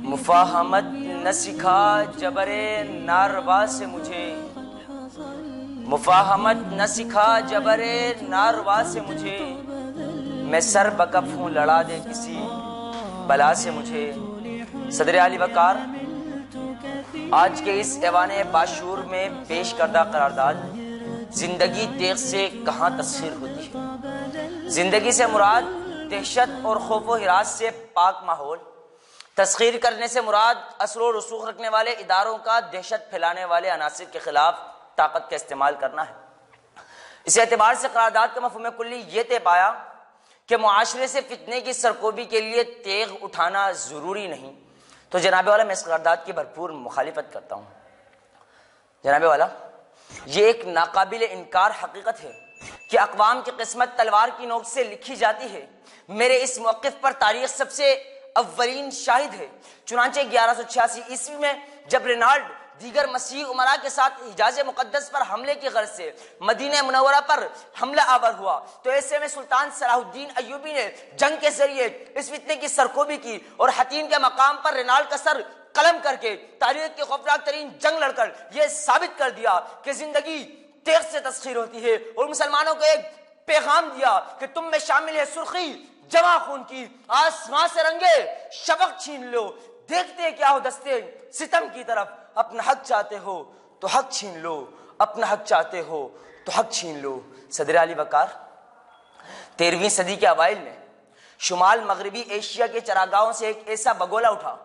مفاہمت نہ سکھا جبر ناروا سے مجھے، مفاہمت نہ سکھا جبر ناروا سے مجھے، میں سر بکف ہوں لڑا دے کسی بلا سے مجھے۔ صدر علی وقار آج کے اس ایوان باشور میں پیش کردہ قرارداد زندگی تیغ سے کہاں تسخیر ہوتی ہے۔ زندگی سے مراد دہشت اور خوف و ہراس سے پاک ماحول، تسخیر کرنے سے مراد اثر و رسوخ رکھنے والے اداروں کا دہشت پھیلانے والے عناصر کے خلاف طاقت کا استعمال کرنا ہے۔ اس اعتبار سے قرارداد کا مفہوم کلی یہ طے پایا کہ معاشرے سے فتنے کی سرکوبی کے لیے تیغ اٹھانا ضروری نہیں، تو جناب والا میں اس قرارداد کی بھرپور مخالفت کرتا ہوں۔ جناب والا یہ ایک ناقابل انکار حقیقت ہے کہ اقوام کی قسمت تلوار کی نوک سے لکھی جاتی ہے۔ میرے اس موقف پر تاریخ سب سے اولین شاہد ہے۔ چنانچہ 1186 عیسوی میں جب رینالڈ دیگر مسیحی امراء کے ساتھ حجاز مقدس پر حملے کی غرض سے مدینہ منورہ پر حملہ آور ہوا، تو ایسے میں سلطان صلاح الدین ایوبی نے جنگ کے ذریعے اس فتنے کی سرکوبی کی اور حتین کے مقام پر رینالڈ کا سر قلم کر کے تاریخ کی خوفناک ترین جنگ لڑ کر یہ ثابت کر دیا کہ زندگی تیغ سے تسخیر ہوتی ہے، اور مسلمانوں کو ایک پیغام دیا کہ تم میں شامل ہے سرخی جمع خون کی، آسمان سے رنگے شفق چھین لو، دیکھتے کیا ہو دستے ستم کی طرف، اپنا حق چاہتے ہو تو حق چھین لو، اپنا حق چاہتے ہو تو حق چھین لو۔ صدر علی وقار 13ویں صدی کے اوائل میں شمال مغربی ایشیا کے چراگاہوں سے ایک ایسا بگولا اٹھا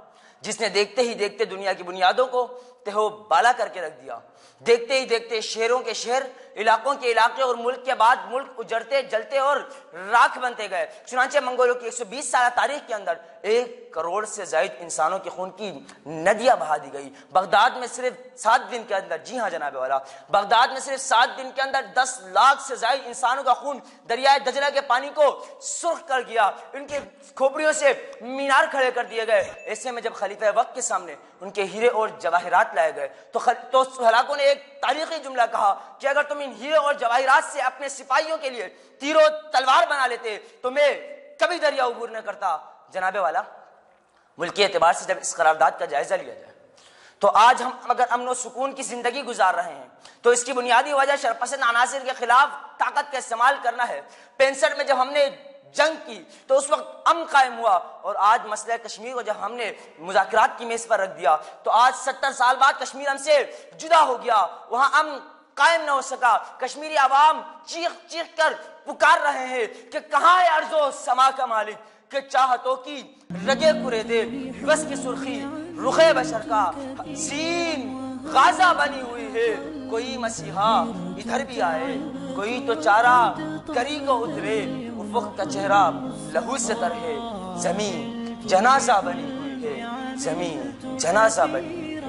جس نے دیکھتے ہی دیکھتے دنیا کی بنیادوں کو تہو بالا کر کے رکھ دیا۔ دیکھتے ہی دیکھتے شہروں کے شہر، علاقوں کے علاقے اور ملک کے بعد ملک اجڑتے جلتے اور راکھ بنتے گئے۔ چنانچہ منگولوں کی 120 سالہ تاریخ کے اندر 1 کروڑ سے زائد انسانوں کے خون کی ندیاں بہا دی گئی۔ بغداد میں صرف 7 دن کے اندر، جی ہاں جناب والا، بغداد میں صرف 7 دن کے اندر 10 لاکھ سے زائد انسانوں کا خون دریائے دجلہ کے پانی کو سرخ کر گیا، ان کے کھوپڑیوں سے مینار کھڑے کر دیے گئے۔ ایسے میں جب خلیفہ وقت کے سامنے ان کے ہیرے اور جواہرات لائے گئے تو ہلاکوں نے ایک تاریخی جملہ کہا کہ اگر تم ان ہیرے اور جواہرات سے اپنے سپاہیوں کے لیے تیر و تلوار بنا لیتے تو میں کبھی دریا عبور نہ کرتا۔ جناب والا ملکی اعتبار سے جب اس قرارداد کا جائزہ لیا جائے تو آج ہم اگر امن و سکون کی زندگی گزار رہے ہیں تو اس کی بنیادی وجہ شرپسند عناصر کے خلاف طاقت کا استعمال کرنا ہے۔ 65 میں جب ہم نے جنگ کی تو اس وقت امن قائم ہوا، اور آج مسئلہ کشمیر کو جب ہم نے مذاکرات کی میز پر رکھ دیا تو آج 70 سال بعد کشمیر ہم سے جدا ہو گیا، وہاں امن قائم نہ ہو سکا۔ کشمیری عوام چیخ چیخ کر پکار رہے ہیں کہ کہاں ہے ارض و سما کا مالک، کہ چاہتوں کی رگے کرے دے بس کی سرخی رخ بشر کا سین غازہ بنی ہوئی ہے۔ کوئی مسیحا ادھر بھی آئے، کوئی تو چارہ کری کو اترے، افق کا چہرہ لہو سے تر ہے، زمین جنازہ بنی ہوئی ہے، زمین جنازہ بنی ہوئی ہے۔